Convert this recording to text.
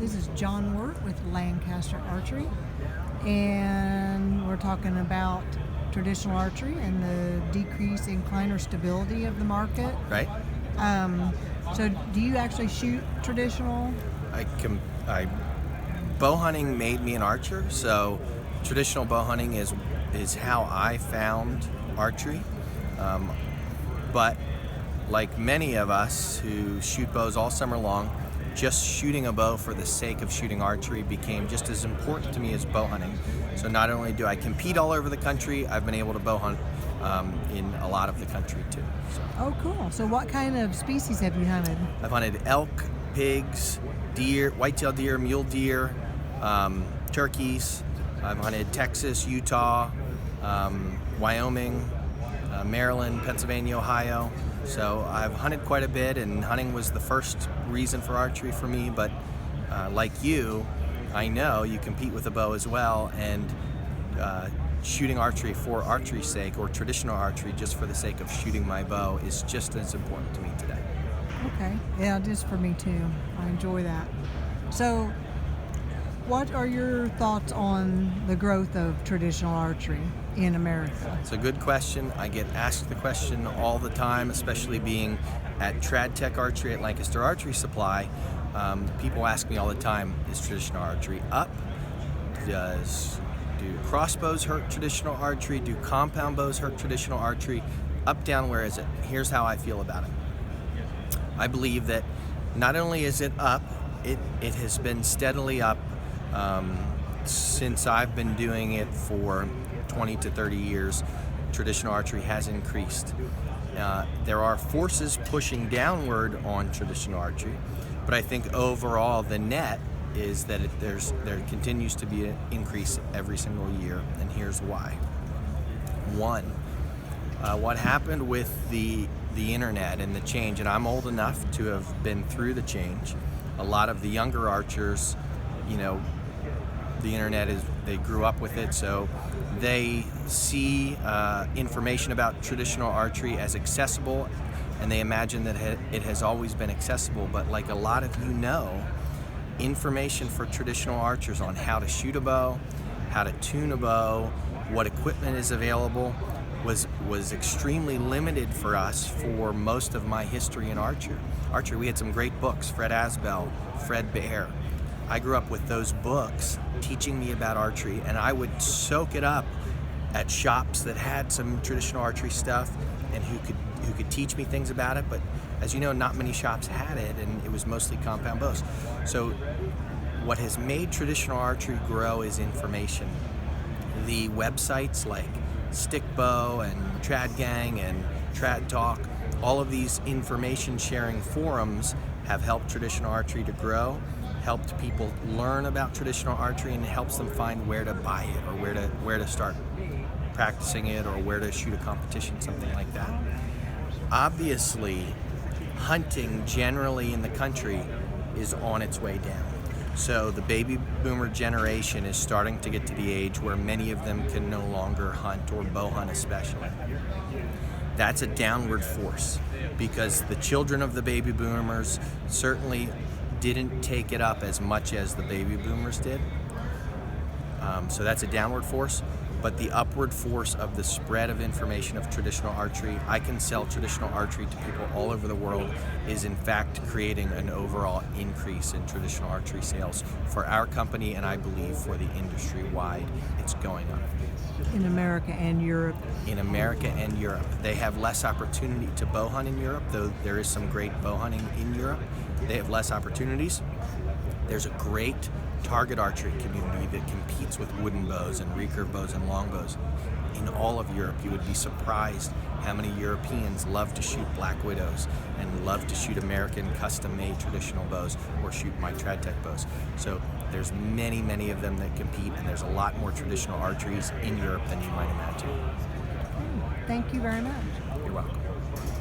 This is John Wert with Lancaster Archery, and we're talking about traditional archery and the decrease in incliner stability of the market. Right. So do you actually shoot traditional? Bow hunting made me an archer, so traditional bow hunting is how I found archery. But like many of us who shoot bows all summer long, just shooting a bow for the sake of shooting archery became just as important to me as bow hunting. So not only do I compete all over the country, I've been able to bow hunt in a lot of the country too. So. Oh, cool. So what kind of species have you hunted? I've hunted elk, pigs, deer, white-tailed deer, mule deer, turkeys. I've hunted Texas, Utah, Wyoming, Maryland, Pennsylvania, Ohio. So I've hunted quite a bit, and hunting was the first reason for archery for me, but like you, I know you compete with a bow as well, and shooting archery for archery's sake, or traditional archery just for the sake of shooting my bow, is just as important to me today. Okay, yeah, it is for me too. I enjoy that. So what are your thoughts on the growth of traditional archery in America? It's a good question. I get asked the question all the time, especially being at Trad Tech Archery at Lancaster Archery Supply. People ask me all the time, is traditional archery up? Do crossbows hurt traditional archery? Do compound bows hurt traditional archery? Up, down, where is it? Here's how I feel about it. I believe that not only is it up, it has been steadily up since I've been doing it for 20 to 30 years. Traditional archery has increased. There are forces pushing downward on traditional archery, but I think overall the net is that there continues to be an increase every single year, and here's why. One, what happened with the internet and the change, and I'm old enough to have been through the change. A lot of the younger archers, the internet they grew up with it, so they see information about traditional archery as accessible, and they imagine that it has always been accessible. But like a lot of information for traditional archers on how to shoot a bow, how to tune a bow, what equipment is available was extremely limited for us for most of my history in archery. We had some great books, Fred Asbell, Fred Bear. I grew up with those books teaching me about archery, and I would soak it up at shops that had some traditional archery stuff and who could teach me things about it. But as you know, not many shops had it, and it was mostly compound bows. So what has made traditional archery grow is information. The websites like Stick Bow and Trad Gang and Trad Talk, all of these information sharing forums have helped traditional archery to grow, helped people learn about traditional archery, and it helps them find where to buy it or where to start practicing it or where to shoot a competition, something like that. Obviously, hunting generally in the country is on its way down. So the baby boomer generation is starting to get to the age where many of them can no longer hunt, or bow hunt especially. That's a downward force because the children of the baby boomers certainly didn't take it up as much as the baby boomers did. So that's a downward force. But the upward force of the spread of information of traditional archery, I can sell traditional archery to people all over the world, is in fact creating an overall increase in traditional archery sales for our company, and I believe for the industry wide. It's going up. In America and Europe? In America and Europe. They have less opportunity to bow hunt in Europe, though there is some great bow hunting in Europe. They have less opportunities. There's a great target archery community that competes with wooden bows and recurve bows and longbows in all of Europe. You would be surprised how many Europeans love to shoot black widows and love to shoot American custom-made traditional bows or shoot my Trad Tech bows. So there's many of them that compete, and there's a lot more traditional archeries in Europe than you might imagine. Thank you very much.